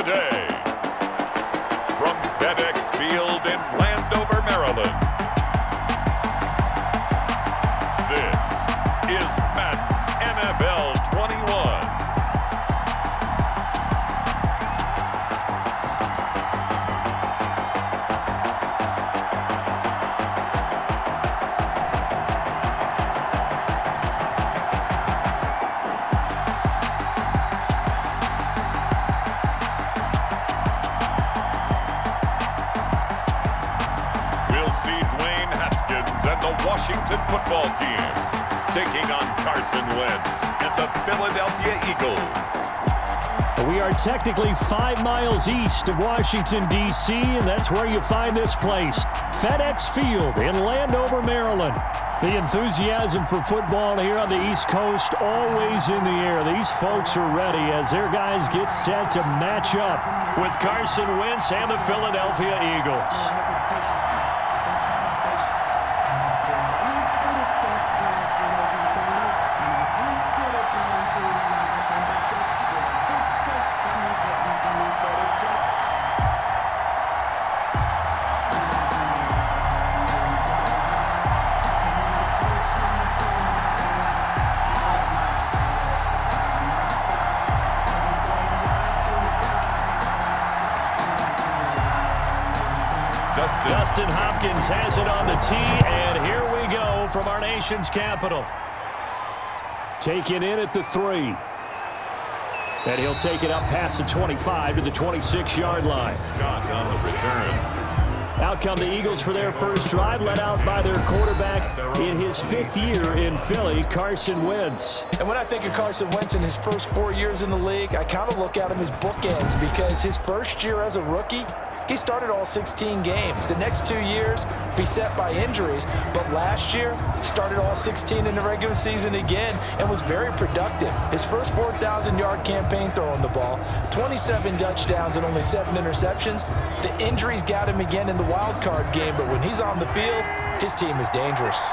today, from FedExField in Landover, Maryland, this is Madden NFL 21. We'll see Dwayne Haskins and the Washington football team taking on Carson Wentz and the Philadelphia Eagles. We are technically 5 miles east of Washington, D.C., and that's where you find this place, FedExField in Landover, Maryland. The enthusiasm for football here on the East Coast always in the air. These folks are ready as their guys get set to match up with Carson Wentz and the Philadelphia Eagles. Dustin Hopkins has it on the tee, and here we go from our nation's capital. Taken in at the 3. And he'll take it up past the 25 to the 26-yard line. Scott on the return. Out come the Eagles for their first drive, led out by their quarterback in his 5th year in Philly, Carson Wentz. And when I think of Carson Wentz in his first 4 years in the league, I kind of look at him as bookends because his first year as a rookie, he started all 16 games. The next 2 years, beset by injuries, but last year, started all 16 in the regular season again and was very productive. His first 4,000-yard campaign throwing the ball, 27 touchdowns and only 7 interceptions. The injuries got him again in the wild card game, but when he's on the field, his team is dangerous.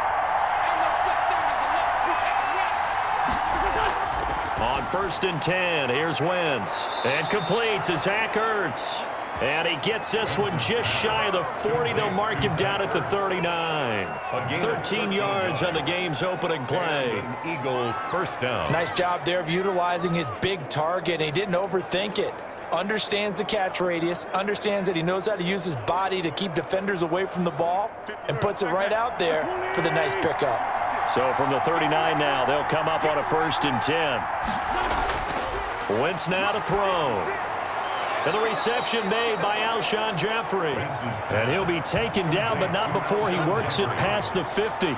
On 1st and 10, here's Wentz. And complete to Zach Ertz. And he gets this one just shy of the 40. They'll mark him down at the 39. 13 yards on the game's opening play. Eagle first down. Nice job there of utilizing his big target. He didn't overthink it. Understands the catch radius, understands that he knows how to use his body to keep defenders away from the ball, and puts it right out there for the nice pickup. So from the 39 now, they'll come up on a 1st and 10. Wentz now to throw. And the reception made by Alshon Jeffrey. And he'll be taken down, but not before he works it past the 50.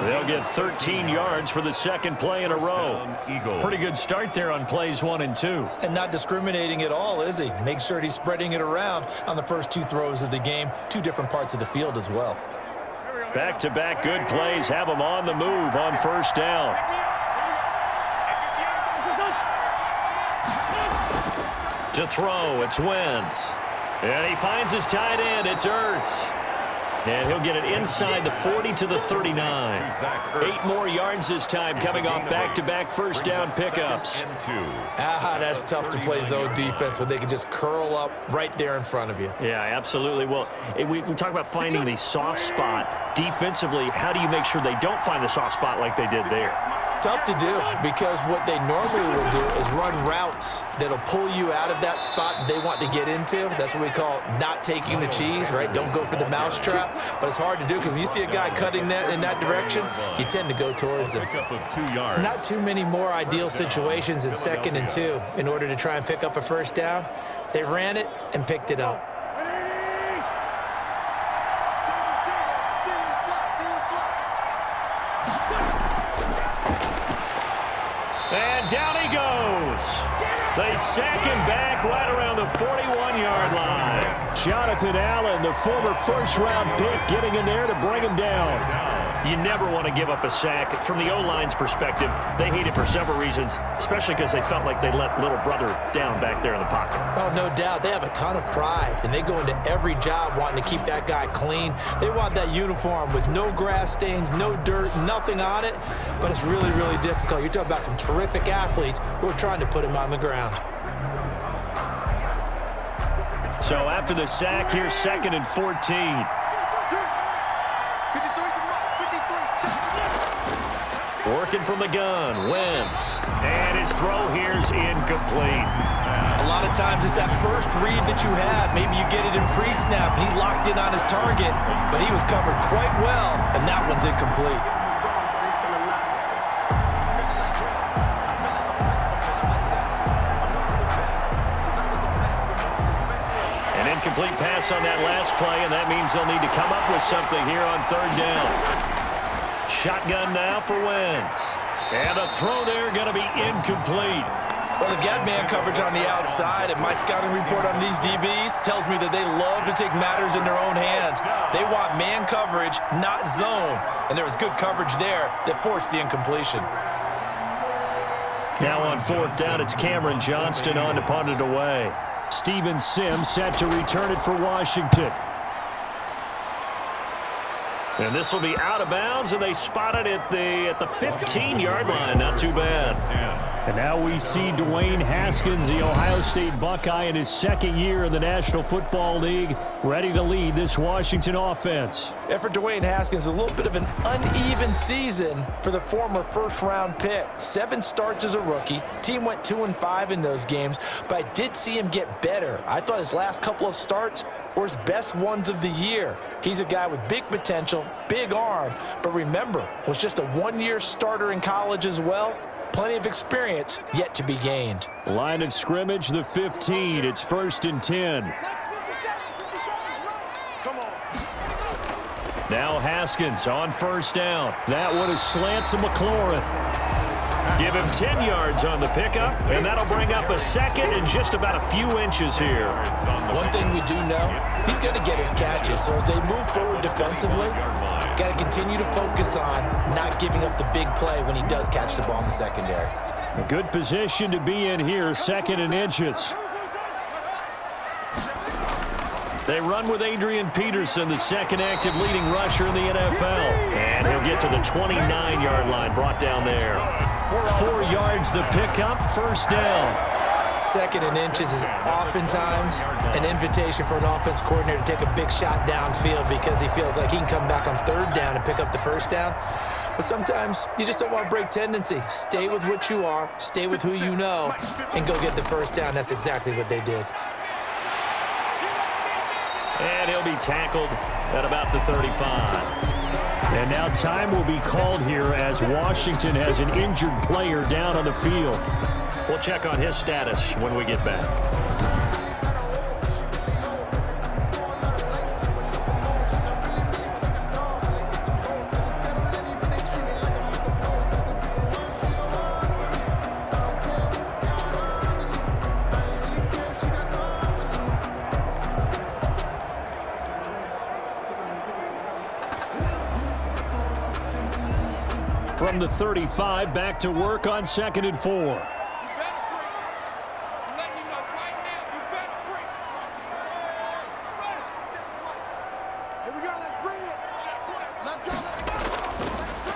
They'll get 13 yards for the second play in a row. Pretty good start there on plays 1 and 2. And not discriminating at all, is he? Make sure he's spreading it around on the first 2 throws of the game. 2 different parts of the field as well. Back-to-back good plays have him on the move on 1st down. To throw, it's Wentz. And he finds his tight end, it's Ertz. And he'll get it inside the 40 to the 39. 8 more yards this time coming off back-to-back first down pickups. That's tough to play zone defense when they can just curl up right there in front of you. Yeah, absolutely. Well, we talk about finding the soft spot. Defensively, how do you make sure they don't find the soft spot like they did there? Tough to do because what they normally will do is run routes that'll pull you out of that spot that they want to get into. That's what we call not taking the cheese, right? Don't go for the mousetrap. But it's hard to do because when you see a guy cutting that in that direction, you tend to go towards him. Not too many more ideal situations in 2nd and 2 in order to try and pick up a first down. They ran it and picked it up. And down he goes. They sack him back right around the 41-yard line. Jonathan Allen, the former first-round pick, getting in there to bring him down. You never want to give up a sack. From the O-line's perspective, they hate it for several reasons, especially because they felt like they let little brother down back there in the pocket. Oh, no doubt. They have a ton of pride, and they go into every job wanting to keep that guy clean. They want that uniform with no grass stains, no dirt, nothing on it, but it's really, really difficult. You're talking about some terrific athletes who are trying to put him on the ground. So after the sack, here's 2nd and 14. Working from the gun, Wentz. And his throw here's incomplete. A lot of times it's that first read that you have. Maybe you get it in pre-snap, and he locked in on his target, but he was covered quite well, and that one's incomplete. An incomplete pass on that last play, and that means they'll need to come up with something here on 3rd down. Shotgun now for Wentz. And a throw there going to be incomplete. Well, they've got man coverage on the outside, and my scouting report on these DBs tells me that they love to take matters in their own hands. They want man coverage, not zone. And there was good coverage there that forced the incompletion. Now on 4th down, it's Cameron Johnston on to punt it away. Steven Sims set to return it for Washington. And this will be out of bounds, and they spot it at the 15-yard line. Not too bad. And now we see Dwayne Haskins, the Ohio State Buckeye, in his 2nd year in the National Football League, ready to lead this Washington offense. And for Dwayne Haskins, a little bit of an uneven season for the former first-round pick. 7 starts as a rookie. Team went 2-5 in those games, but I did see him get better. I thought his last couple of starts were his best ones of the year. He's a guy with big potential, big arm, but remember, was just a 1-year starter in college as well. Plenty of experience yet to be gained. Line of scrimmage, the 15. It's 1st and 10. Now Haskins on 1st down. That one is slant to McLaurin. Give him 10 yards on the pickup, and that'll bring up a 2nd and just about a few inches here. One thing we do know, he's going to get his catches. So as they move forward defensively, got to continue to focus on not giving up the big play when he does catch the ball in the secondary. A good position to be in here, 2nd and inches. They run with Adrian Peterson, the 2nd active leading rusher in the NFL. And he'll get to the 29-yard line, brought down there. 4 yards the pickup, 1st down. 2nd and inches is oftentimes an invitation for an offense coordinator to take a big shot downfield because he feels like he can come back on 3rd down and pick up the 1st down. But sometimes you just don't want to break tendency. Stay with what you are, stay with who you know, and go get the 1st down. That's exactly what they did. And he'll be tackled at about the 35. And now time will be called here as Washington has an injured player down on the field. We'll check on his status when we get back. From the 35, back to work on 2nd and 4.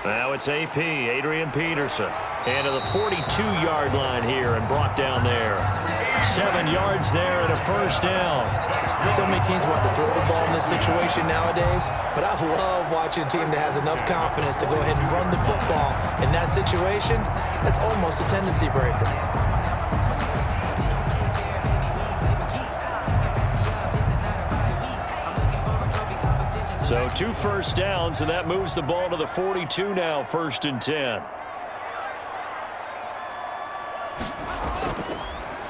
Now it's AP, Adrian Peterson. And to the 42-yard line here and brought down there. 7 yards there and a 1st down. So many teams want to throw the ball in this situation nowadays, but I love watching a team that has enough confidence to go ahead and run the football. In that situation, that's almost a tendency breaker. So 2 1st downs, and that moves the ball to the 42 now, 1st and 10.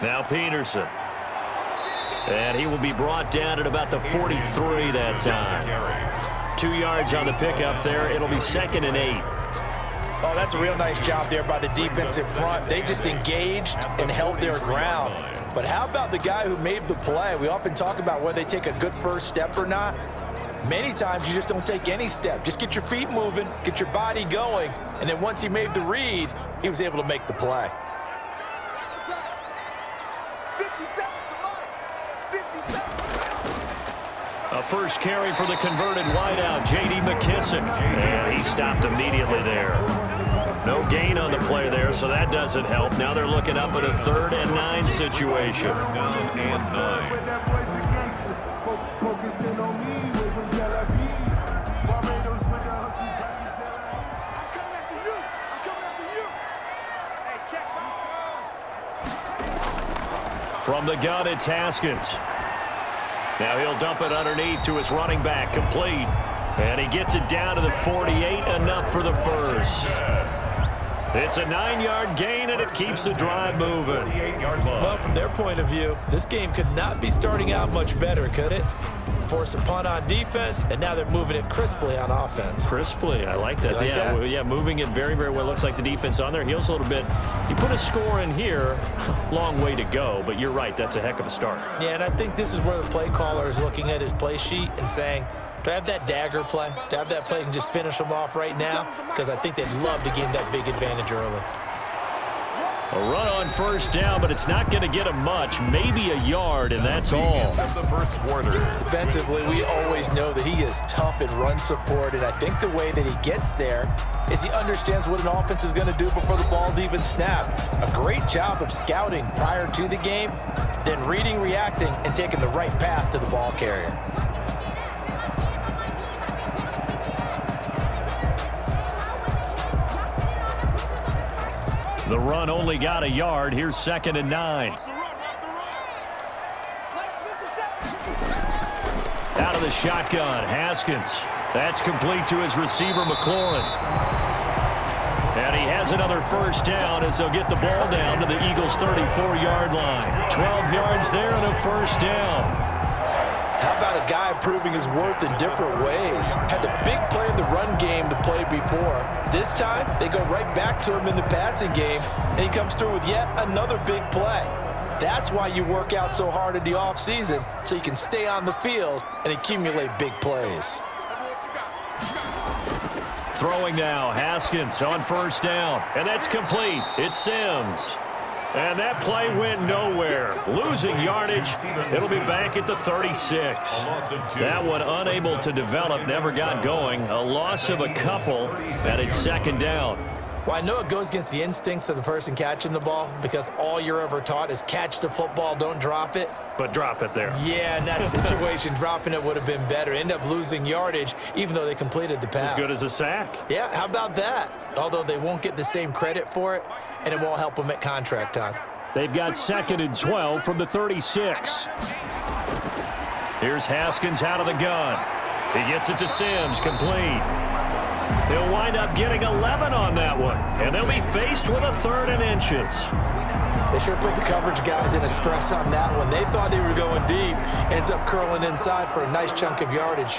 Now Peterson. And he will be brought down at about the 43 that time. 2 yards on the pickup there. It'll be 2nd and 8. Oh, that's a real nice job there by the defensive front. They just engaged and held their ground. But how about the guy who made the play? We often talk about whether they take a good first step or not. Many times you just don't take any step. Just get your feet moving, get your body going, and then once he made the read, he was able to make the play. A first carry for the converted wideout, J.D. McKissick. And he stopped immediately there. No gain on the play there, so that doesn't help. Now they're looking up at a 3rd and 9 situation. From the gun, it's Haskins. Now he'll dump it underneath to his running back, complete. And he gets it down to the 48, enough for the first. It's a 9-yard gain, and it keeps the drive moving. Well, from their point of view, this game could not be starting out much better, could it? Force a punt on defense, and now they're moving it crisply on offense. Crisply, I like that. Like that? Yeah, moving it very, very well. Looks like the defense on their heels a little bit. You put a score in here, long way to go, but you're right, that's a heck of a start. Yeah, and I think this is where the play caller is looking at his play sheet and saying, do I have that dagger play? Do I have that play and just finish them off right now? Because I think they'd love to gain that big advantage early. A run on first down, but it's not going to get him much. Maybe a yard, and that's all. The first quarter. Defensively, we always know that he is tough in run support, and I think the way that he gets there is he understands what an offense is going to do before the ball's even snapped. A great job of scouting prior to the game, then reading, reacting, and taking the right path to the ball carrier. The run only got a yard. Here's 2nd and 9. Out of the shotgun, Haskins. That's complete to his receiver, McLaurin. And he has another first down as they'll get the ball down to the Eagles' 34-yard line. 12 yards there and a first down. How about a guy proving his worth in different ways? Had a big play in the run game to play before. This time, they go right back to him in the passing game, and he comes through with yet another big play. That's why you work out so hard in the offseason, so you can stay on the field and accumulate big plays. Throwing now, Haskins on first down, and that's complete. It's Sims. And that play went nowhere. Losing yardage. It'll be back at the 36. That one unable to develop, never got going. A loss of a couple, and it's 2nd down. Well, I know it goes against the instincts of the person catching the ball because all you're ever taught is catch the football, don't drop it. But drop it there. Yeah, in that situation, dropping it would have been better. End up losing yardage, even though they completed the pass. As good as a sack. Yeah, how about that? Although they won't get the same credit for it, and it won't help them at contract time. They've got 2nd and 12 from the 36. Here's Haskins out of the gun. He gets it to Sims, complete. He'll wind up getting 11 on that one, and they'll be faced with a 3rd and inches. They sure put the coverage guys in a stress on that one. They thought they were going deep. Ends up curling inside for a nice chunk of yardage.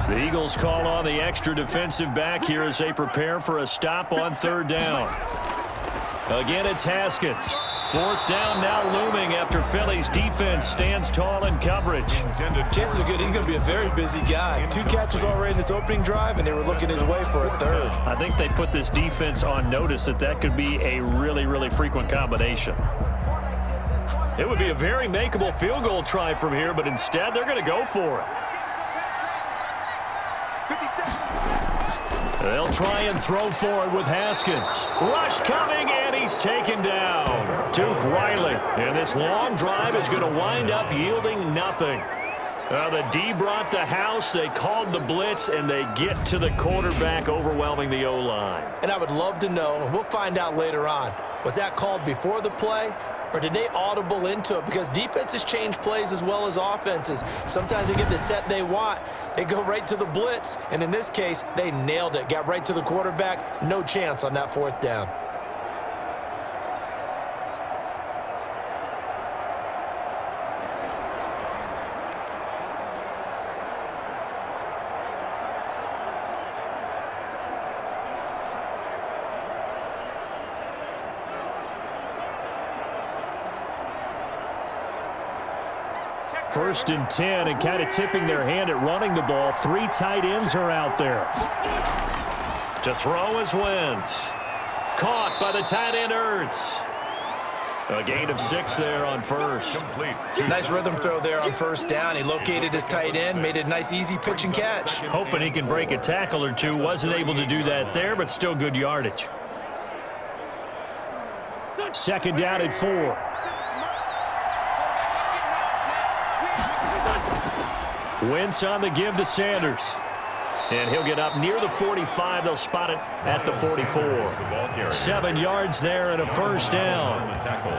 The Eagles call on the extra defensive back here as they prepare for a stop on 3rd down. Again, it's Haskins. 4th down now looming after Philly's defense stands tall in coverage. Chances are good he's going to be a very busy guy. 2 catches already in this opening drive, and they were looking his way for a 3rd. I think they put this defense on notice that could be a really, really frequent combination. It would be a very makeable field goal try from here, but instead they're going to go for it. They'll try and throw for it with Haskins. Rush coming, and he's taken down. Duke Riley. And this long drive is going to wind up yielding nothing. The D brought the house. They called the blitz, and they get to the quarterback, overwhelming the O-line. And I would love to know, and we'll find out later on, was that called before the play? Or did they audible into it? Because defenses change plays as well as offenses. Sometimes they get the set they want. They go right to the blitz. And in this case, they nailed it. Got right to the quarterback. No chance on that 4th down. First and 10, and kind of tipping their hand at running the ball. 3 tight ends are out there. To throw is Wentz. Caught by the tight end, Ertz. A gain of 6 there on first. Nice rhythm throw there on 1st down. He located his tight end, made it a nice, easy pitch and catch. Hoping he can break a tackle or two. Wasn't able to do that there, but still good yardage. 2nd down at 4. Wentz on the give to Sanders. And he'll get up near the 45. They'll spot it at the 44. 7 yards there and a first down.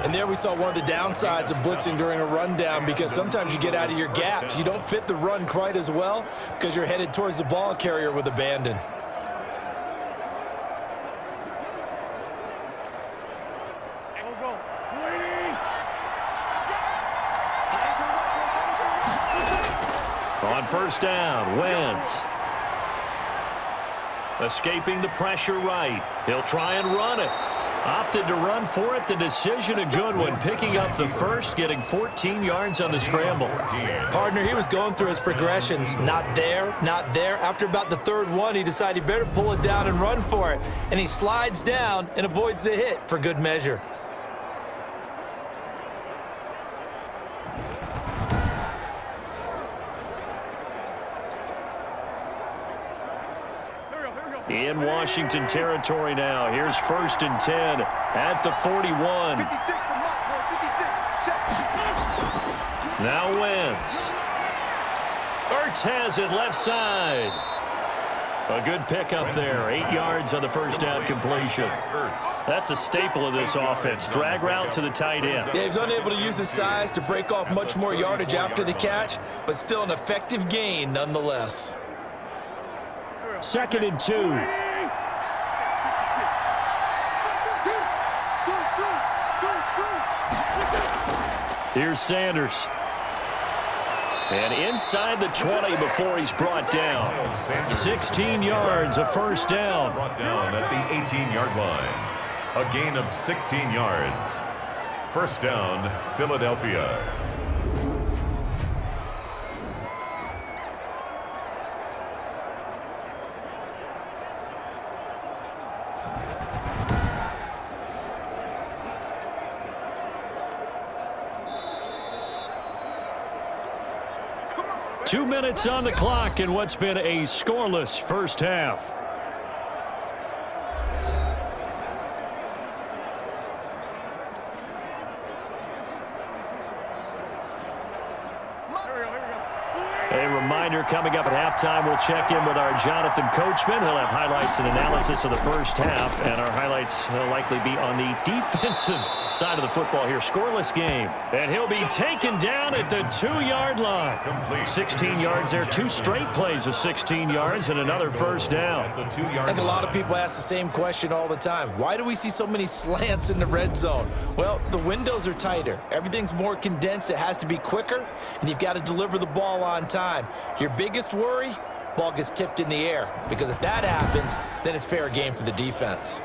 And there we saw one of the downsides of blitzing during a rundown, because sometimes you get out of your gaps. You don't fit the run quite as well because you're headed towards the ball carrier with abandon. On first down, Wentz. Escaping the pressure right. He'll try and run it. Opted to run for it. The decision a good one. Picking up the first, getting 14 yards on the scramble. Partner, he was going through his progressions. Not there, not there. After about the third one, he decided he better pull it down and run for it. And he slides down and avoids the hit for good measure. In Washington territory now. Here's 1st and 10 at the 41. Now Wentz. Ertz has it left side. A good pickup there. 8 yards on the first down completion. That's a staple of this offense. Drag route to the tight end. Yeah, he's unable to use his size to break off much more yardage after the catch, but still an effective gain nonetheless. 2nd and 2. Here's Sanders. And inside the 20 before he's brought down. 16 yards, a first down. Brought down at the 18-yard line. A gain of 16 yards. First down, Philadelphia. Two minutes on the clock in what's been a scoreless first half. A reminder, coming up at halftime, we'll check in with our Jonathan Coachman. He'll have highlights and analysis of the first half, and our highlights will likely be on the defensive side of the football here. Scoreless game, and he'll be taken down at the 2-yard line. 16 yards there, 2 straight plays of 16 yards and another first down. And a lot of people ask the same question all the time. Why do we see so many slants in the red zone? Well, the windows are tighter. Everything's more condensed. It has to be quicker, and you've got to deliver the ball on time. Your biggest worry, ball gets tipped in the air, because if that happens, then it's fair game for the defense.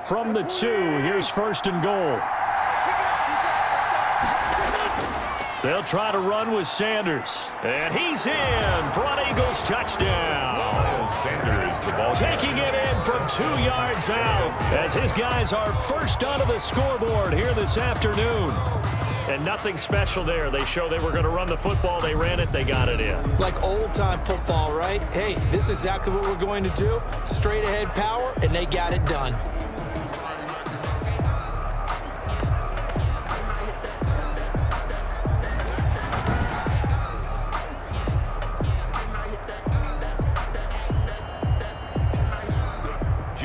From the 2, here's 1st and goal. They'll try to run with Sanders. And he's in for an Eagles touchdown. Sanders, the ball taking it in from 2 yards out as his guys are first onto the scoreboard here this afternoon. And nothing special there. They show they were going to run the football. They ran it. They got it in. Like old-time football, right? Hey, this is exactly what we're going to do. Straight-ahead power, and they got it done.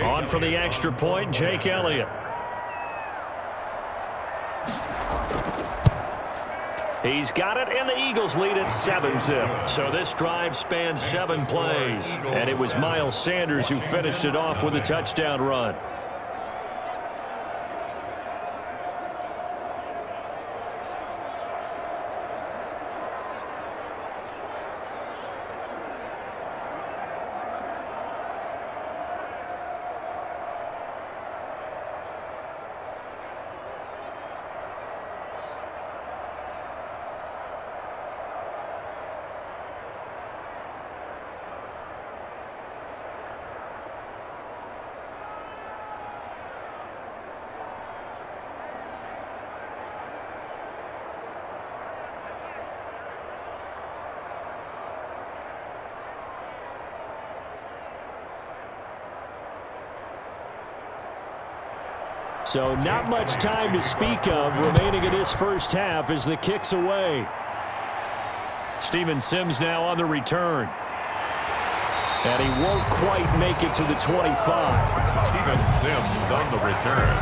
On for the extra point, Jake Elliott. He's got it, and the Eagles lead at 7-zip. So this drive spans 7 plays, and it was Miles Sanders who finished it off with a touchdown run. So not much time to speak of remaining in this first half as the kick's away. Steven Sims now on the return. And he won't quite make it to the 25. Steven Sims on the return.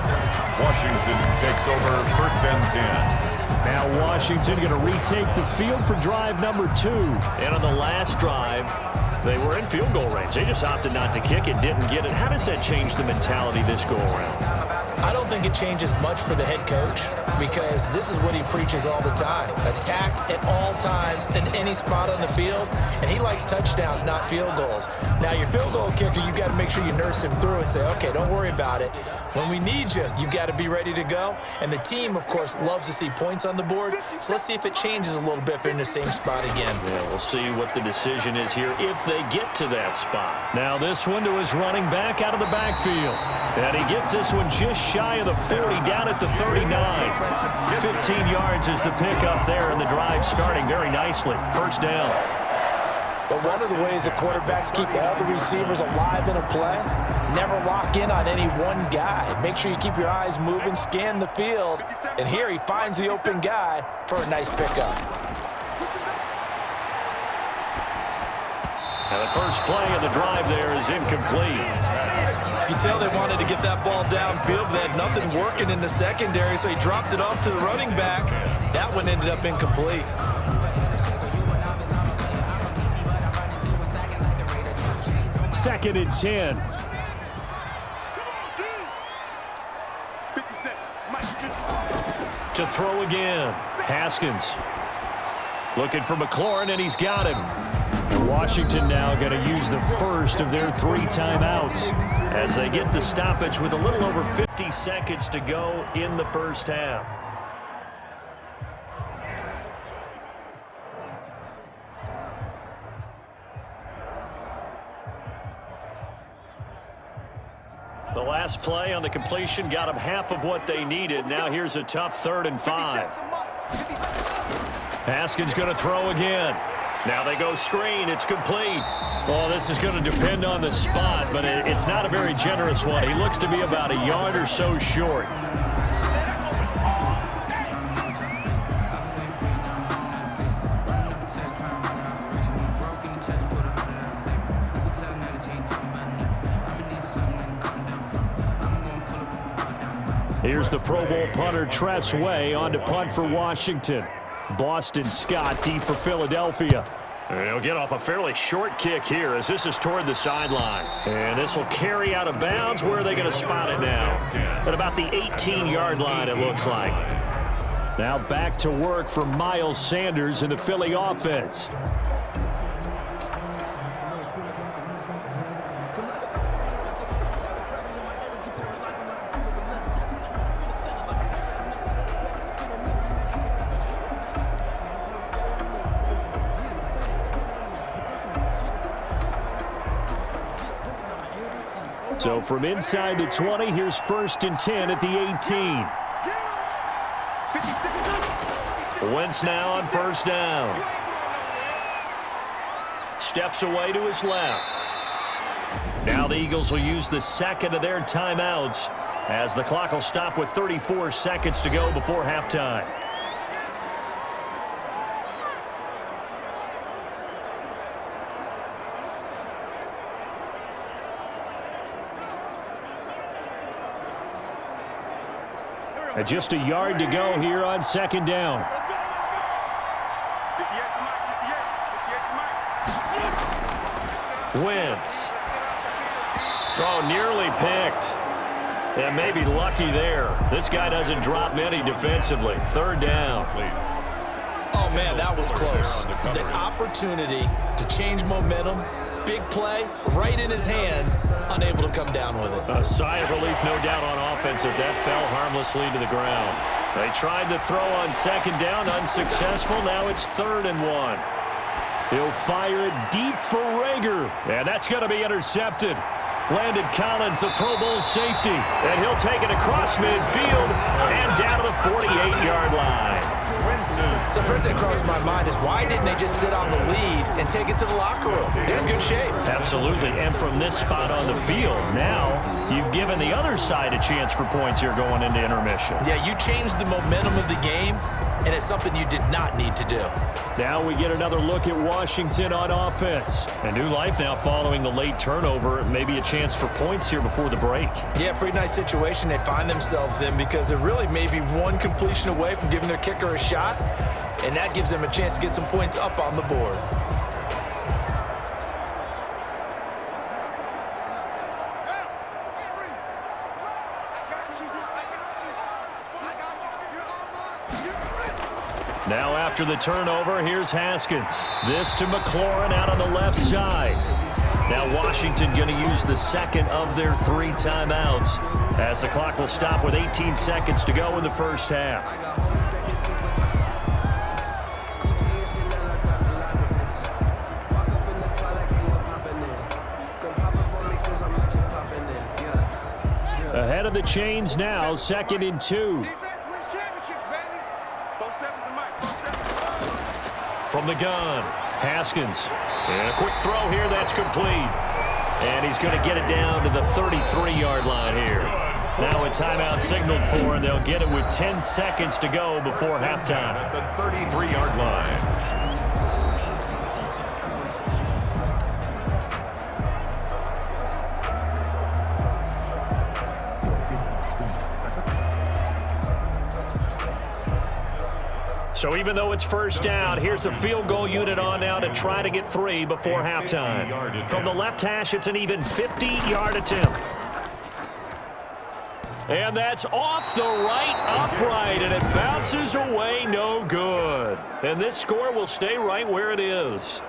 Washington takes over 1st and 10. Now Washington going to retake the field for drive number 2. And on the last drive, they were in field goal range. They just opted not to kick it, didn't get it. How does that change the mentality this go-around? I don't think it changes much for the head coach because this is what he preaches all the time. Attack at all times in any spot on the field, and he likes touchdowns, not field goals. Now, your field goal kicker, you got to make sure you nurse him through and say, okay, don't worry about it. When we need you, you've got to be ready to go. And the team, of course, loves to see points on the board. So let's see if it changes a little bit if they're in the same spot again. Yeah, we'll see what the decision is here if they get to that spot. Now this one to his running back out of the backfield. And he gets this one just shy of the 40, down at the 39. 15 yards is the pickup there, and the drive starting very nicely. 1st down. But one of the ways the quarterbacks keep all the receivers alive in a play, never lock in on any one guy. Make sure you keep your eyes moving, scan the field, and here he finds the open guy for a nice pickup. Now the first play of the drive there is incomplete. You can tell they wanted to get that ball downfield. They had nothing working in the secondary, so he dropped it off to the running back. That one ended up incomplete. 2nd and 10. To throw again. Haskins looking for McLaurin, and he's got him. Washington now going to use the first of their 3 timeouts as they get the stoppage with a little over 50 seconds to go in the first half. The last play on the completion got them half of what they needed. Now here's a tough 3rd and 5. Haskins going to throw again. Now they go screen. It's complete. Well, this is going to depend on the spot, but it's not a very generous one. He looks to be about a yard or so short. Here's the Pro Bowl punter Tress Way on to punt for Washington. Boston Scott deep for Philadelphia. He'll get off a fairly short kick here as this is toward the sideline. And this will carry out of bounds. Where are they going to spot it now? At about the 18-yard line, it looks like. Now back to work for Miles Sanders in the Philly offense. So from inside the 20, here's 1st and 10 at the 18. Wentz now on 1st down. Steps away to his left. Now the Eagles will use the 2nd of their timeouts as the clock will stop with 34 seconds to go before halftime. Just a yard to go here on 2nd down. Wentz. Oh, nearly picked. And maybe lucky there. This guy doesn't drop many defensively. 3rd down. Oh, man, that was close. The opportunity to change momentum, big play, right in his hands, unable to come down with it. A sigh of relief, no doubt, on offense if that fell harmlessly to the ground. They tried to throw on 2nd down, unsuccessful. Now it's 3rd and 1. He'll fire it deep for Rager, and that's going to be intercepted. Landon Collins, the Pro Bowl safety, and he'll take it across midfield and down to the 48-yard line. So first thing that crossed my mind is why didn't they just sit on the lead and take it to the locker room? They're in good shape. Absolutely, and from this spot on the field, now you've given the other side a chance for points here going into intermission. Yeah, you changed the momentum of the game, and it's something you did not need to do. Now we get another look at Washington on offense. A new life now following the late turnover. Maybe a chance for points here before the break. Yeah, pretty nice situation they find themselves in because they're really maybe one completion away from giving their kicker a shot, and that gives them a chance to get some points up on the board. Now after the turnover, here's Haskins. This to McLaurin out on the left side. Now Washington going to use the second of their 3 timeouts as the clock will stop with 18 seconds to go in the first half. Ahead of the chains now, 2nd and 2. From the gun, Haskins. And a quick throw here, that's complete. And he's going to get it down to the 33-yard line here. Now a timeout signaled for, and they'll get it with 10 seconds to go before halftime. At the 33-yard line. So even though it's first down, here's the field goal unit on now to try to get 3 before halftime. From the left hash, it's an even 50-yard attempt. And that's off the right upright, and it bounces away no good. And this score will stay right where it is.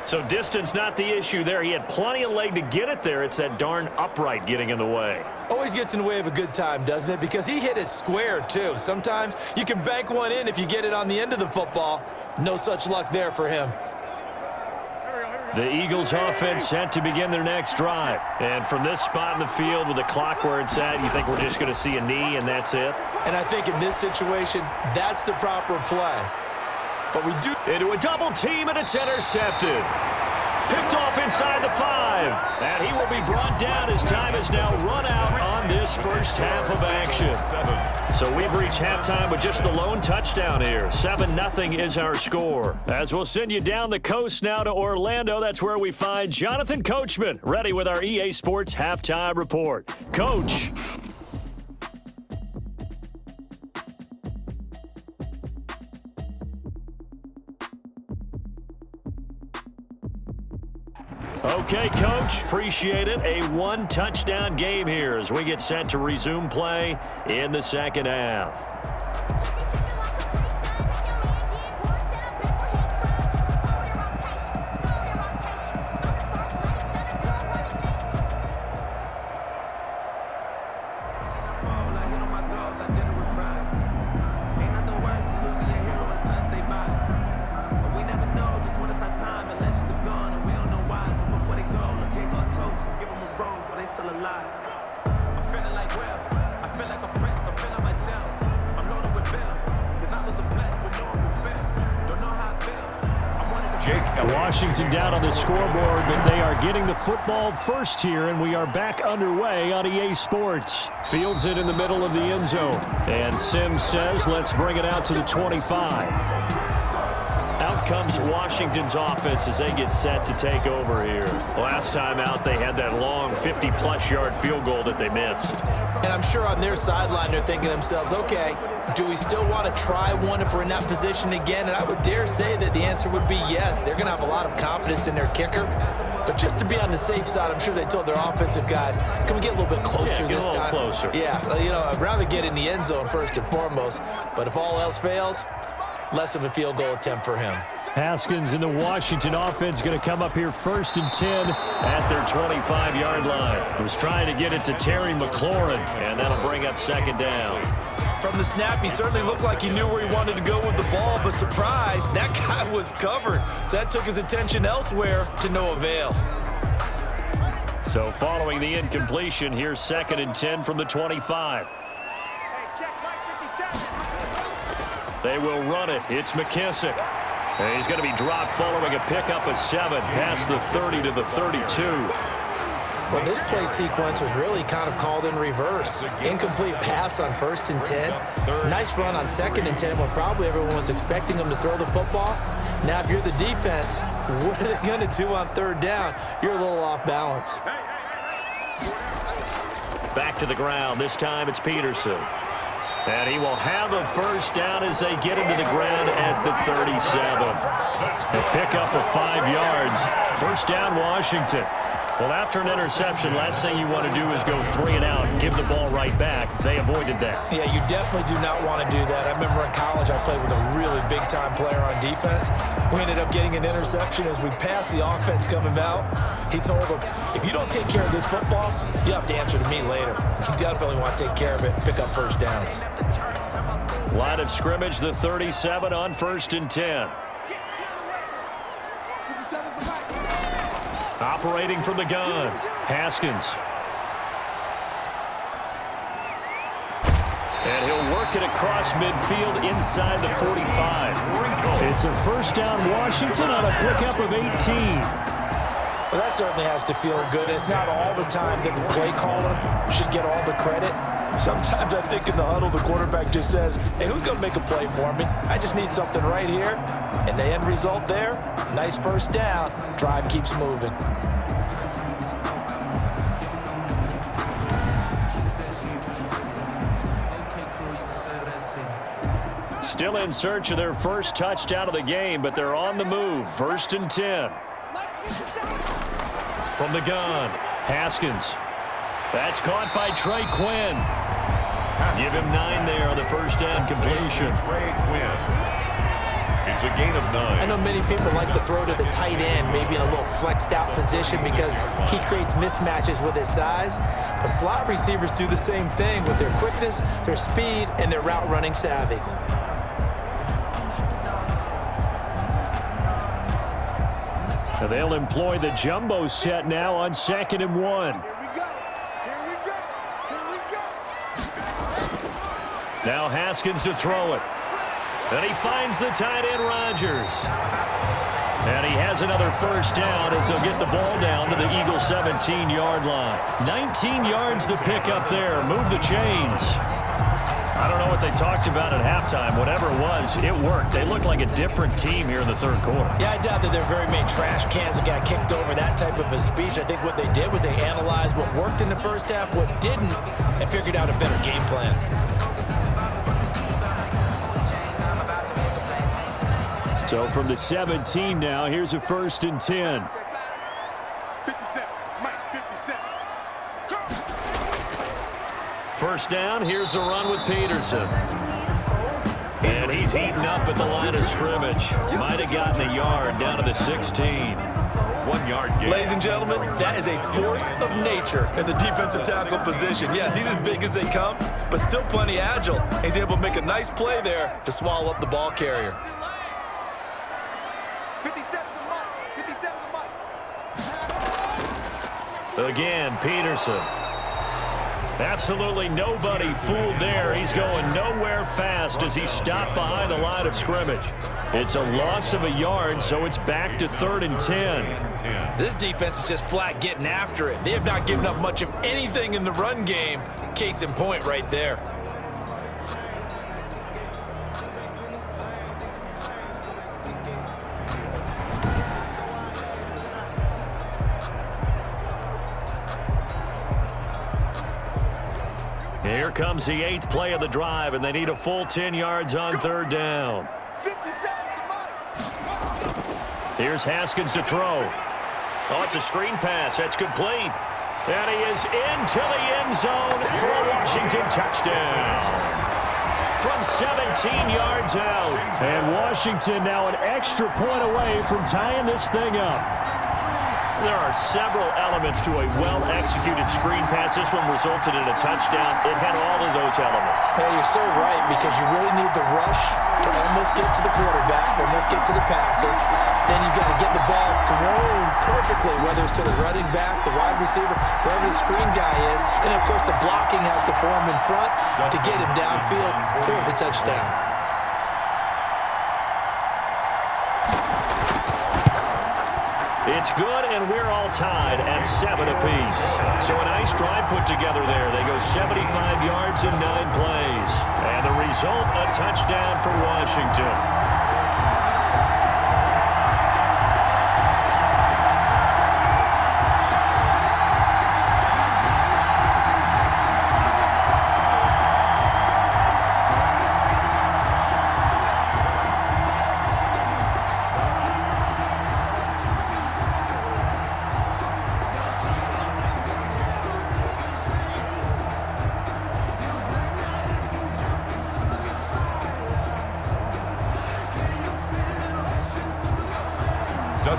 So distance not the issue there. He had plenty of leg to get it there. It's that darn upright getting in the way. Always gets in the way of a good time, doesn't it? Because he hit it square, too. Sometimes you can bank one in if you get it on the end of the football. No such luck there for him. The Eagles offense set to begin their next drive. And from this spot in the field with the clock where it's at, you think we're just going to see a knee and that's it? And I think in this situation, that's the proper play. But we do into a double team, and it's intercepted. Picked off inside the 5. And he will be brought down as time has now run out on this first half of action. So we've reached halftime with just the lone touchdown here. 7-0 is our score. As we'll send you down the coast now to Orlando, that's where we find Jonathan Coachman, ready with our EA Sports halftime report. Coach. Okay, Coach, appreciate it. A 1-touchdown game here as we get set to resume play in the second half. Washington down on the scoreboard, but they are getting the football first here, and we are back underway on EA Sports. Fields it in the middle of the end zone, and Sims says, let's bring it out to the 25. Out comes Washington's offense as they get set to take over here. Last time out, they had that long 50-plus yard field goal that they missed. And I'm sure on their sideline they're thinking to themselves, okay, do we still want to try one if we're in that position again? And I would dare say that the answer would be yes. They're going to have a lot of confidence in their kicker. But just to be on the safe side, I'm sure they told their offensive guys, can we get a little bit closer this time? Yeah, get a little closer. Yeah, you know, I'd rather get in the end zone first and foremost. But if all else fails, less of a field goal attempt for him. Haskins in the Washington offense going to come up here 1st and 10 at their 25-yard line. Was trying to get it to Terry McLaurin, and that'll bring up 2nd down. From the snap, he certainly looked like he knew where he wanted to go with the ball, but surprise, that guy was covered. So that took his attention elsewhere to no avail. So following the incompletion, here's 2nd and 10 from the 25. They will run it. It's McKissick. And he's going to be dropped following a pickup of 7 past the 30 to the 32. Well, this play sequence was really kind of called in reverse. Incomplete pass on 1st and 10. Nice run on 2nd and 10 when probably everyone was expecting him to throw the football. Now, if you're the defense, what are they going to do on 3rd down? You're a little off balance. Back to the ground. This time it's Peterson. And he will have a 1st down as they get him to the ground at the 37. A pickup of 5 yards. 1st down, Washington. Well, after an interception, last thing you want to do is go 3 and out and give the ball right back. They avoided that. Yeah, you definitely do not want to do that. I remember in college I played with a really big-time player on defense. We ended up getting an interception as we passed the offense coming out. He told him, if you don't take care of this football, you have to answer to me later. You definitely want to take care of it and pick up 1st downs. Line of scrimmage, the 37 on 1st and 10. Operating from the gun, Haskins. And he'll work it across midfield inside the 45. It's a 1st down, Washington, on a pickup of 18. Well, that certainly has to feel good. It's not all the time that the play caller should get all the credit. Sometimes I think in the huddle, the quarterback just says, hey, who's going to make a play for me? I just need something right here. And the end result there, nice 1st down. Drive keeps moving. Still in search of their 1st touchdown of the game, but they're on the move. 1st and 10. From the gun, Haskins. That's caught by Trey Quinn. Give him 9 there on the 1st down completion. Trey Quinn. It's a gain of 9. I know many people like to throw to the tight end, maybe in a little flexed out position because he creates mismatches with his size. But slot receivers do the same thing with their quickness, their speed, and their route running savvy. They'll employ the jumbo set now on 2nd and 1. Now Haskins to throw it. And he finds the tight end, Rodgers. And he has another 1st down as he'll get the ball down to the Eagles' 17-yard line. 19 yards to pick up there. Move the chains. I don't know what they talked about at halftime. Whatever it was, it worked. They looked like a different team here in the 3rd quarter. Yeah, I doubt that there are very many trash cans that got kicked over that type of a speech. I think what they did was they analyzed what worked in the 1st half, what didn't, and figured out a better game plan. So from the 17 now, here's a 1st and 10. 57, Mike, 57. 1st down, here's a run with Peterson. And he's eaten up at the line of scrimmage. Might have gotten a yard down to the 16. 1 yard gain. Ladies and gentlemen, that is a force of nature in the defensive tackle position. Yes, he's as big as they come, but still plenty agile. He's able to make a nice play there to swallow up the ball carrier. 57 to Mike, 57 to Mike. Again, Peterson. Absolutely nobody fooled there. He's going nowhere fast as he's stopped behind the line of scrimmage. It's a loss of a yard, so it's back to 3rd and 10. This defense is just flat getting after it. They have not given up much of anything in the run game. Case in point right there. Here comes the 8th play of the drive, and they need a full 10 yards on 3rd down. 57 to Mike. Here's Haskins to throw. Oh, it's a screen pass. That's complete. And he is into the end zone for a Washington touchdown. From 17 yards out. And Washington now an extra point away from tying this thing up. There are several elements to a well-executed screen pass. This one resulted in a touchdown. It had all of those elements. Hey, you're so right, because you really need the rush to almost get to the quarterback, almost get to the passer. Then you've got to get the ball thrown perfectly, whether it's to the running back, the wide receiver, whoever the screen guy is. And, of course, the blocking has to form in front to get him downfield for the touchdown. It's good, and we're all tied at 7 apiece. So a nice drive put together there. They go 75 yards in 9 plays. And the result, a touchdown for Washington.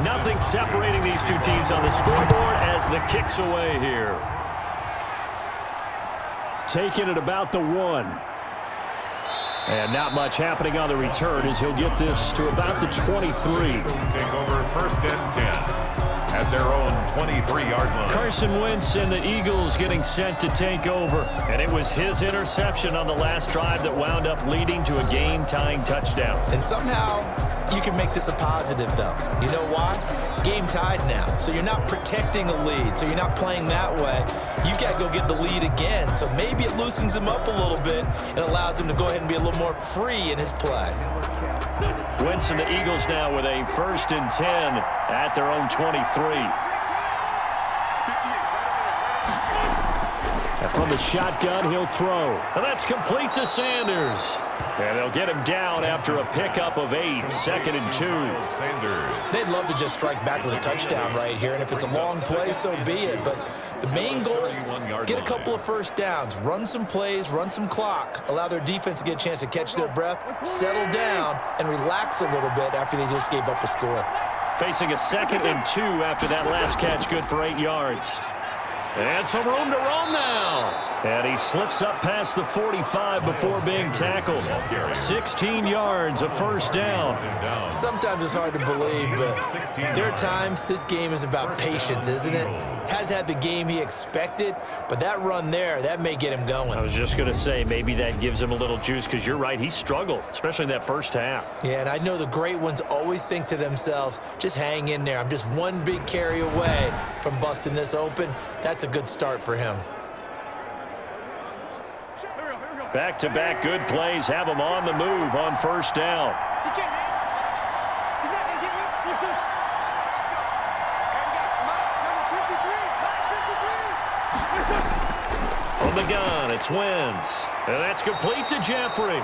Nothing separating these two teams on the scoreboard as the kick's away here. Taking it about the 1. And not much happening on the return as he'll get this to about the 23. Take over 1st and 10 at their own 23-yard line. Carson Wentz and the Eagles getting set to take over. And it was his interception on the last drive that wound up leading to a game-tying touchdown. And somehow you can make this a positive, though. You know why? Game tied now. So you're not protecting a lead. So you're not playing that way. You got to go get the lead again. So maybe it loosens him up a little bit and allows him to go ahead and be a little more free in his play. Wentz and the Eagles now with a 1st and 10 at their own 23. And from the shotgun, he'll throw. And that's complete to Sanders. And they'll get him down after a pickup of 8, 2nd and 2. Sanders. They'd love to just strike back with a touchdown right here, and if it's a long play, so be it. But the main goal, get a couple of first downs, run some plays, run some clock, allow their defense to get a chance to catch their breath, settle down, and relax a little bit after they just gave up a score. Facing a 2nd and 2 after that last catch, good for 8 yards. And some room to roam now. And he slips up past the 45 before being tackled. 16 yards, a 1st down. Sometimes it's hard to believe, but there are times this game is about patience, isn't it? Has had the game he expected, but that run there, that may get him going. I was just going to say, maybe that gives him a little juice because you're right, he struggled, especially in that first half. Yeah, and I know the great ones always think to themselves, just hang in there. I'm just one big carry away from busting this open. That's a good start for him. Back-to-back good plays have him on the move on 1st down. From the gun, it's Wentz. And that's complete to Jeffrey.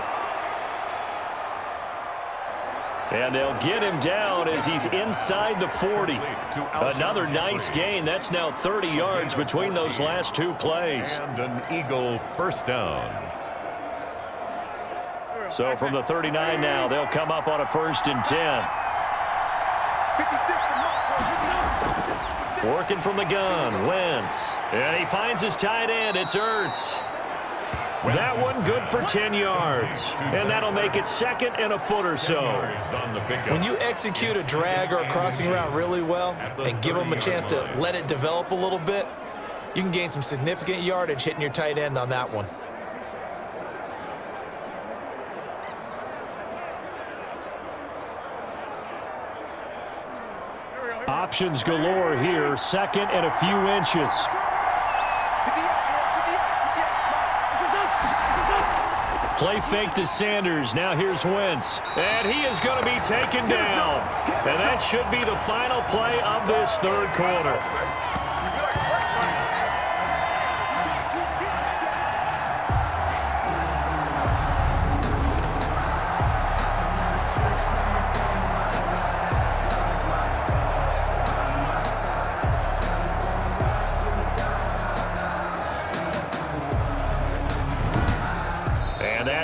And they'll get him down as he's inside the 40. Another nice gain. That's now 30 yards between those last 2 plays. And an Eagle 1st down. So from the 39 now, they'll come up on a 1st and 10. Working from the gun, Wentz. And he finds his tight end. It's Ertz. That one good for 10 yards. And that'll make it 2nd and a foot or so. When you execute a drag or a crossing route really well and give them a chance to let it develop a little bit, you can gain some significant yardage hitting your tight end on that one. Options galore here, 2nd and a few inches. Play fake to Sanders. Now here's Wentz. And he is going to be taken down. And that should be the final play of this 3rd quarter.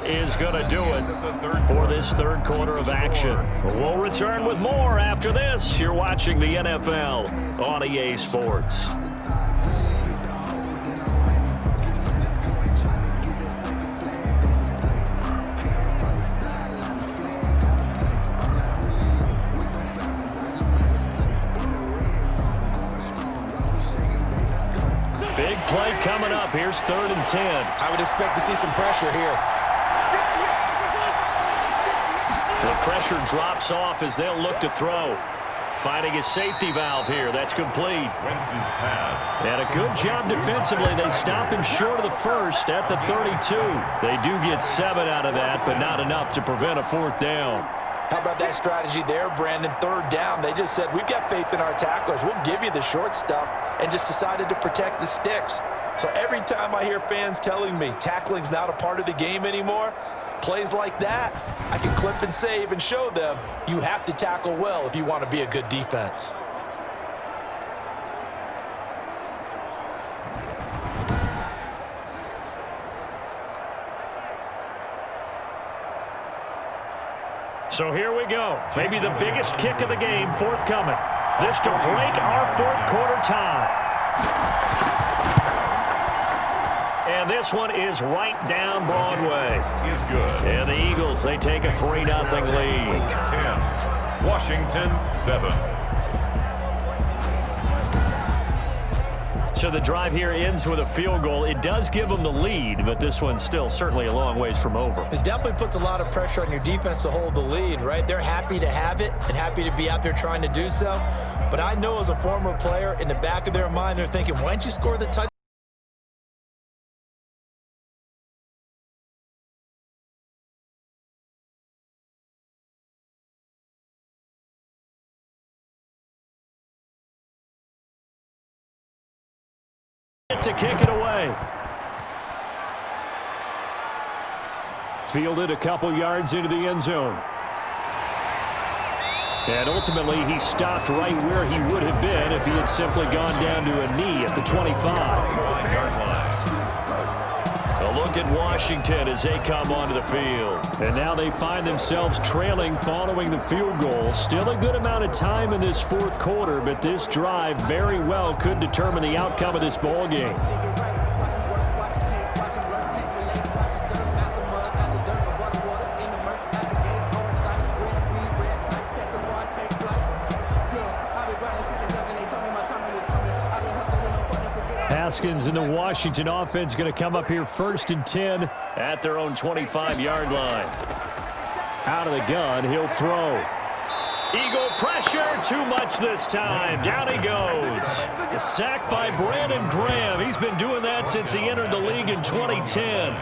Is going to do it for this 3rd quarter of action. We'll return with more after this. You're watching the NFL on EA Sports. Big play coming up. Here's 3rd and 10. I would expect to see some pressure here. The pressure drops off as they'll look to throw. finding his safety valve here. That's complete. Wentz's pass. And a good job defensively. They stop him short of the first at the 32. They do get 7 out of that, but not enough to prevent a 4th down. How about that strategy there, Brandon? 3rd down, they just said, we've got faith in our tacklers. We'll give you the short stuff, and just decided to protect the sticks. So every time I hear fans telling me tackling's not a part of the game anymore, plays like that, I can clip and save and show them you have to tackle well if you want to be a good defense. So here we go. Maybe the biggest kick of the game forthcoming. This to break our 4th quarter tie. And this one is right down Broadway. Is good. And the Eagles, they take a 3-0 lead. 10. Washington 7. So the drive here ends with a field goal. It does give them the lead, but this one's still certainly a long ways from over. It definitely puts a lot of pressure on your defense to hold the lead, right? They're happy to have it and happy to be out there trying to do so. But I know as a former player, in the back of their mind, they're thinking, why don't you score the touchdown? To kick it away. Fielded a couple yards into the end zone. And ultimately, he stopped right where he would have been if he had simply gone down to a knee at the 25. A look at Washington as they come onto the field. And now they find themselves trailing following the field goal. Still a good amount of time in this 4th quarter, but this drive very well could determine the outcome of this ball game. Haskins and the Washington offense going to come up here 1st and 10 at their own 25-yard line. Out of the gun, he'll throw. Eagle pressure, too much this time. Down he goes. A sack by Brandon Graham. He's been doing that since he entered the league in 2010.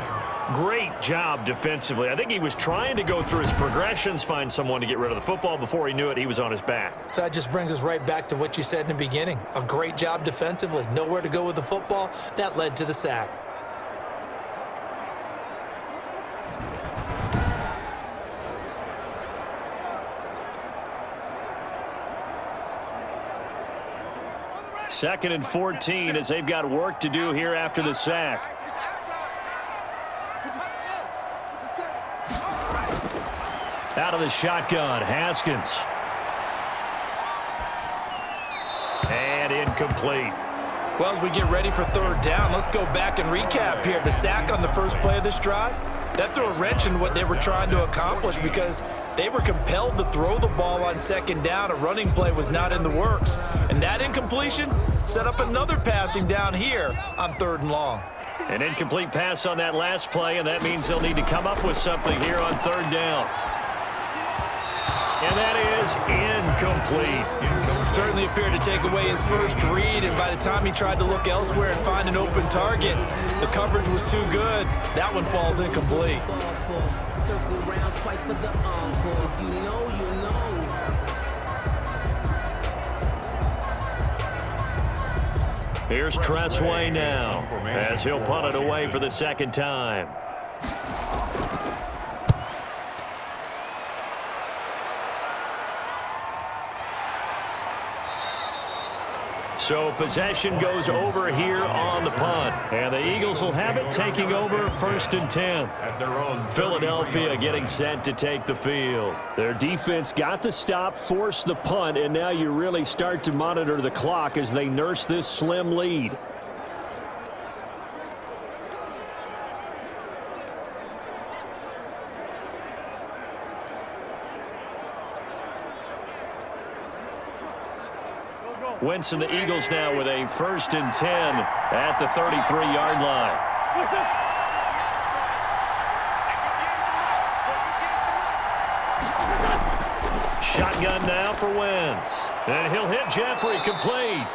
Great job defensively. I think he was trying to go through his progressions, find someone to get rid of the football. Before he knew it, he was on his back. So that just brings us right back to what you said in the beginning. A great job defensively. Nowhere to go with the football. That led to the sack. Second and 14 as they've got work to do here after the sack. Out of the shotgun, Haskins. And incomplete. Well, as we get ready for 3rd down, let's go back and recap here. The sack on the first play of this drive, that threw a wrench in what they were trying to accomplish because they were compelled to throw the ball on 2nd down. A running play was not in the works. And that incompletion set up another passing down here on 3rd and long. An incomplete pass on that last play, and that means they'll need to come up with something here on 3rd down. And that is incomplete. Certainly appeared to take away his first read, and by the time he tried to look elsewhere and find an open target, the coverage was too good. That one falls incomplete. Here's Tressway now, as he'll punt it away for the 2nd time. So possession goes over here on the punt. And the Eagles will have it, taking over 1st and 10. At their own Philadelphia getting set to take the field. Their defense got the stop, forced the punt, and now you really start to monitor the clock as they nurse this slim lead. Wentz and the Eagles now with a 1st and 10 at the 33-yard line. Shotgun now for Wentz. And he'll hit Jeffrey, complete.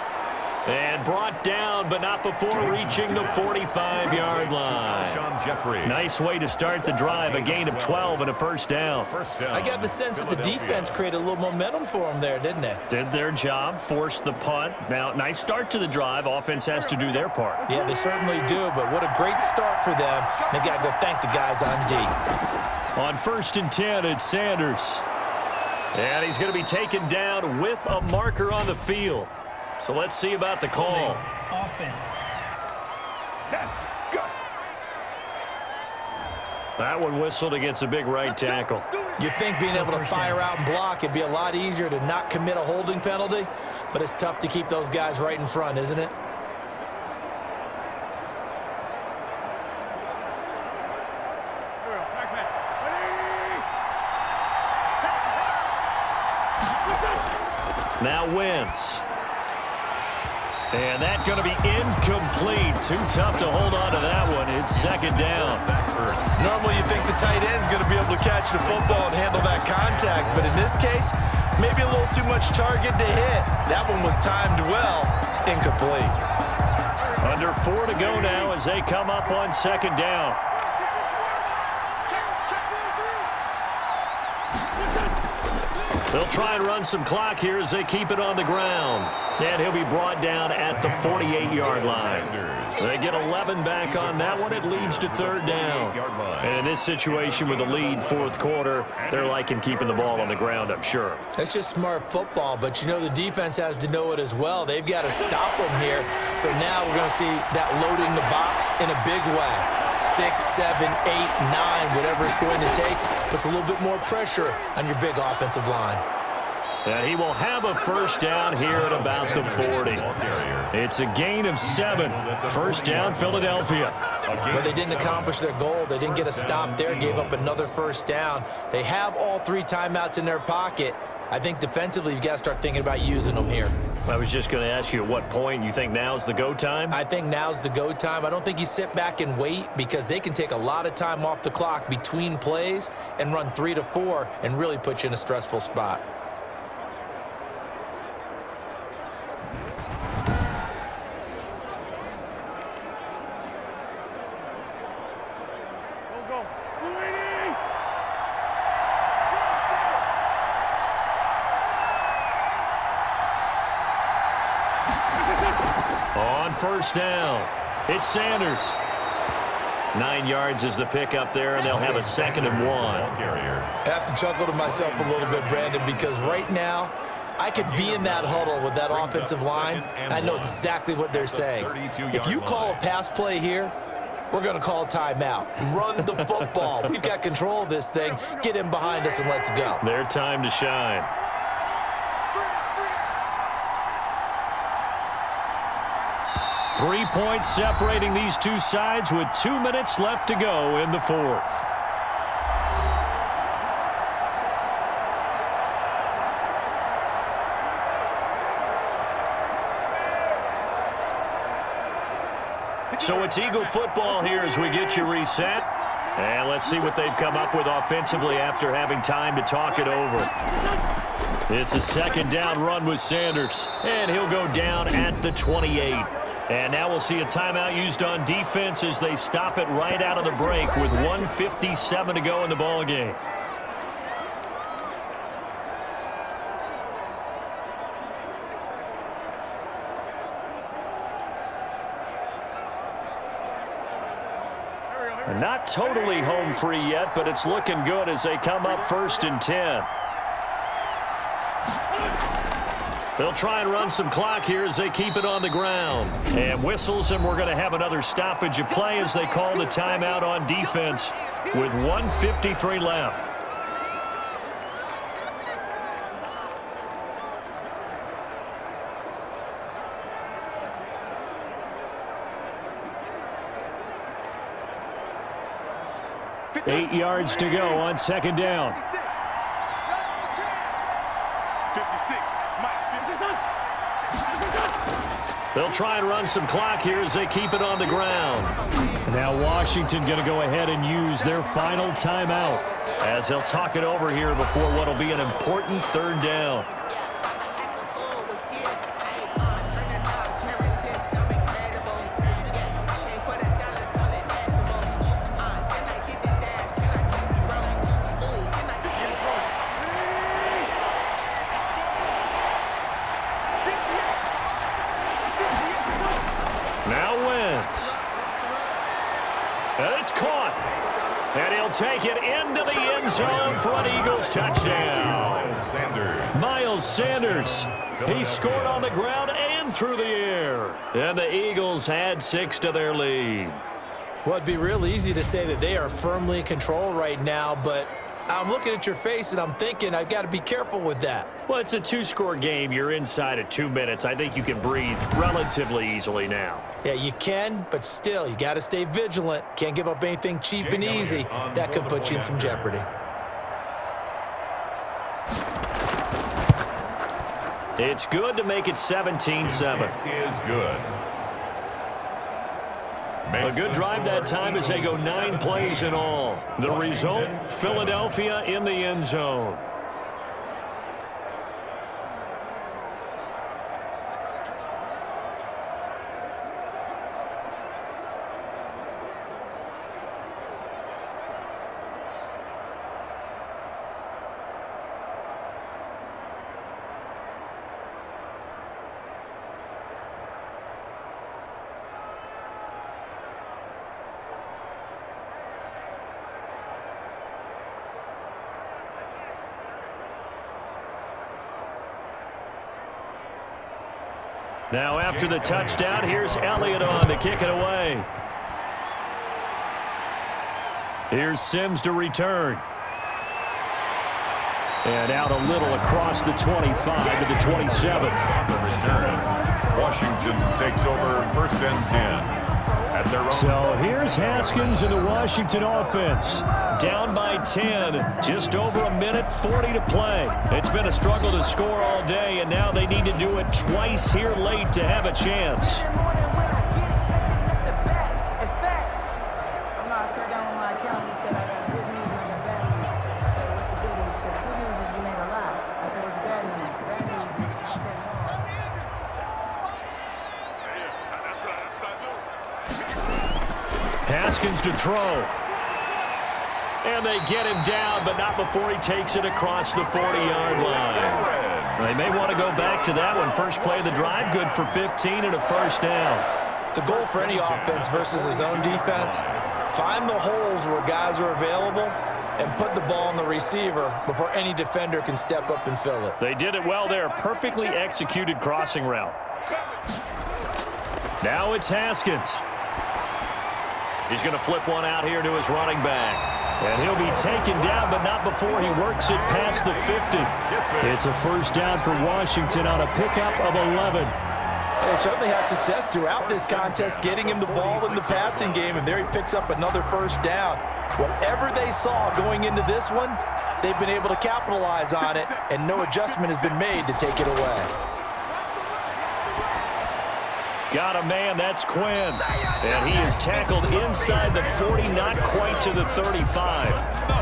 And brought down, but not before reaching the 45-yard line. Nice way to start the drive, a gain of 12 and a first down. I got the sense that the defense created a little momentum for them there, didn't they? Did their job, forced the punt. Now, nice start to the drive. Offense has to do their part. Yeah, they certainly do, but what a great start for them. They got to go thank the guys on D. On 1st and 10, it's Sanders. And he's going to be taken down with a marker on the field. So let's see about the call. Offense. That one whistled against a big right tackle. You'd think being able to fire out and block, it'd be a lot easier to not commit a holding penalty, but it's tough to keep those guys right in front, isn't it? Now Wentz. And that's going to be incomplete. Too tough to hold on to that one. It's 2nd down. Normally you think the tight end's going to be able to catch the football and handle that contact, but in this case, maybe a little too much target to hit. That one was timed well. Incomplete. Under 4 to go now as they come up on 2nd down. They'll try and run some clock here as they keep it on the ground. And he'll be brought down at the 48-yard line. They get 11 back on that one. It leads to 3rd down. And in this situation with the lead 4th quarter, they're liking keeping the ball on the ground, I'm sure. That's just smart football, but you know the defense has to know it as well. They've got to stop them here. So now we're going to see that loading the box in a big way. 6, 7, 8, 9, whatever it's going to take, puts a little bit more pressure on your big offensive line. And he will have a first down here at about the 40. It's a gain of 7. First down, Philadelphia. But they didn't accomplish their goal. They didn't get a stop there, gave up another first down. They have all 3 timeouts in their pocket. I think defensively you've got to start thinking about using them here. I was just going to ask you at what point you think now's the go time? I think now's the go time. I don't think you sit back and wait because they can take a lot of time off the clock between plays and run 3 to 4 and really put you in a stressful spot. On first down, it's Sanders. 9 yards is the pickup there, and they'll have a 2nd and 1. I have to chuckle to myself a little bit, Brandon, because right now I could be in that huddle with that offensive line. I know exactly what they're saying. If you call a pass play here, we're going to call a timeout. Run the football. We've got control of this thing. Get in behind us and let's go. Their time to shine. Three points separating these two sides with 2 minutes left to go in the 4th. So it's Eagle football here as we get you reset. And let's see what they've come up with offensively after having time to talk it over. It's a 2nd down run with Sanders. And he'll go down at the 28. And now we'll see a timeout used on defense as they stop it right out of the break with 1:57 to go in the ballgame. Not totally home free yet, but it's looking good as they come up 1st and 10. They'll try and run some clock here as they keep it on the ground. And whistles, and we're going to have another stoppage of play as they call the timeout on defense with 1:53 left. Eight yards to go on 2nd down. 56. Mike, 56. They'll try and run some clock here as they keep it on the ground. Now Washington going to go ahead and use their final timeout as they'll talk it over here before what will be an important third down. Now Wentz. And it's caught. And he'll take it into the end zone for an Eagles touchdown. Miles Sanders. He scored on the ground and through the air. And the Eagles add 6 to their lead. Well, it'd be real easy to say that they are firmly in control right now, but I'm looking at your face and I'm thinking I've got to be careful with that. Well, it's a 2-score game. You're inside of 2 minutes. I think you can breathe relatively easily now. Yeah, you can, but still, you got to stay vigilant. Can't give up anything cheap and easy. That could put you in some jeopardy. It's good to make it 17-7. Is good. A good drive that time as they go 9 plays in all. The result, Philadelphia in the end zone. Now after the touchdown, here's Elliott on to kick it away. Here's Sims to return. And out a little across the 25 to the 27. On the return, Washington takes over 1st and 10. At their own. So here's Haskins in the Washington offense. Down by 10, just over a minute 40 to play. It's been a struggle to score all day, and now they need to do it twice here late to have a chance. Haskins to throw. And they get him down, but not before he takes it across the 40-yard line. They may want to go back to that one. First play of the drive, good for 15 and a first down. The goal for any offense versus his own defense, find the holes where guys are available and put the ball on the receiver before any defender can step up and fill it. They did it well there. Perfectly executed crossing route. Now it's Haskins. He's going to flip one out here to his running back. And he'll be taken down, but not before he works it past the 50. It's a first down for Washington on a pickup of 11. They certainly had success throughout this contest, getting him the ball in the passing game, and there he picks up another first down. Whatever they saw going into this one, they've been able to capitalize on it, and no adjustment has been made to take it away. Got a man, that's Quinn. And he is tackled inside the 40, not quite to the 35.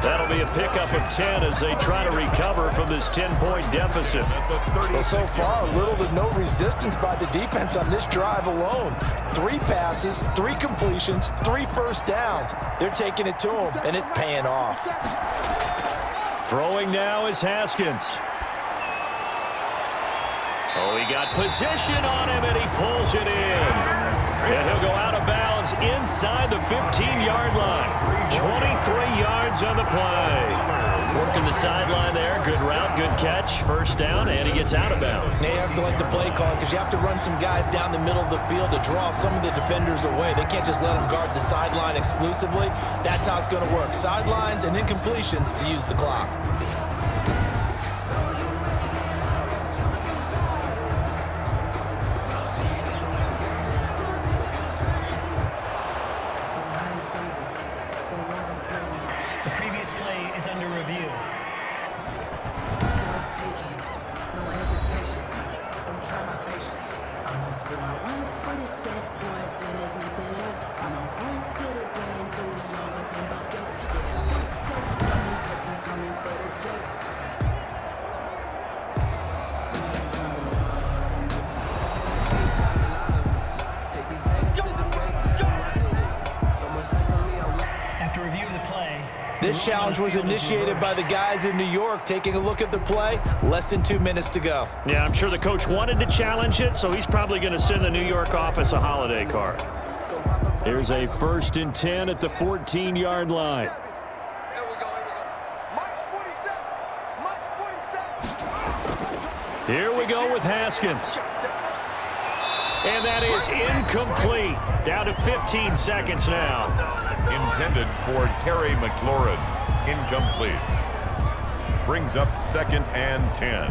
That'll be a pickup of 10 as they try to recover from this 10-point deficit. Well, so far, little to no resistance by the defense on this drive alone. 3 passes, 3 completions, 3 first downs. They're taking it to him, and it's paying off. Throwing now is Haskins. Oh, he got position on him, and he pulls it in. And he'll go out of bounds inside the 15-yard line. 23 yards on the play. Working the sideline there. Good route, good catch. First down, and he gets out of bounds. They have to like the play call because you have to run some guys down the middle of the field to draw some of the defenders away. They can't just let them guard the sideline exclusively. That's how it's going to work. Sidelines and incompletions to use the clock. this challenge was initiated by the guys in New York. Taking a look at the play, less than 2 minutes to go. Yeah, I'm sure the coach wanted to challenge it, so he's probably going to send the New York office a holiday card. Here's a 1st and 10 at the 14-yard line. Here we go. March 47. March 47. Here we go with Haskins. And that is incomplete. Down to 15 seconds now. Intended for Terry McLaurin. Incomplete. Brings up 2nd and 10.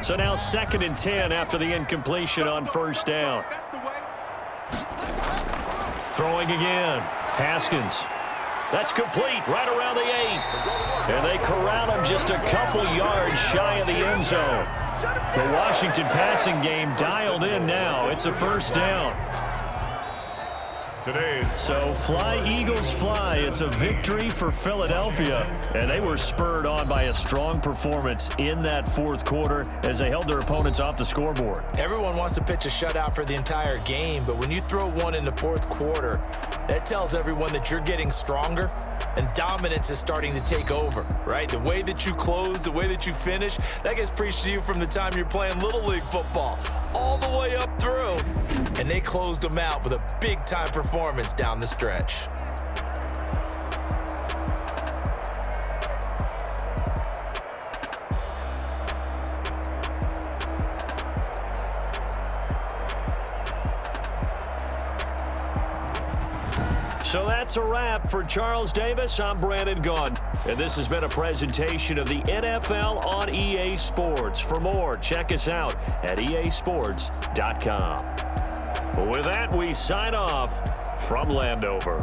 So now 2nd and 10 after the incompletion on 1st down. That's the way. Throwing again. Haskins. That's complete right around the 8. And they corral him just a couple yards shy of the end zone. The Washington passing game dialed in now. It's a 1st down. So fly, Eagles, fly. It's a victory for Philadelphia. And they were spurred on by a strong performance in that 4th quarter as they held their opponents off the scoreboard. Everyone wants to pitch a shutout for the entire game, but when you throw one in the 4th quarter, that tells everyone that you're getting stronger and dominance is starting to take over, right? The way that you close, the way that you finish, that gets preached to you from the time you're playing Little League football all the way up through. And they closed them out with a big-time performance down the stretch. So that's a wrap for Charles Davis. I'm Brandon Gunn. And this has been a presentation of the NFL on EA Sports. For more, check us out at easports.com. With that, we sign off from Landover.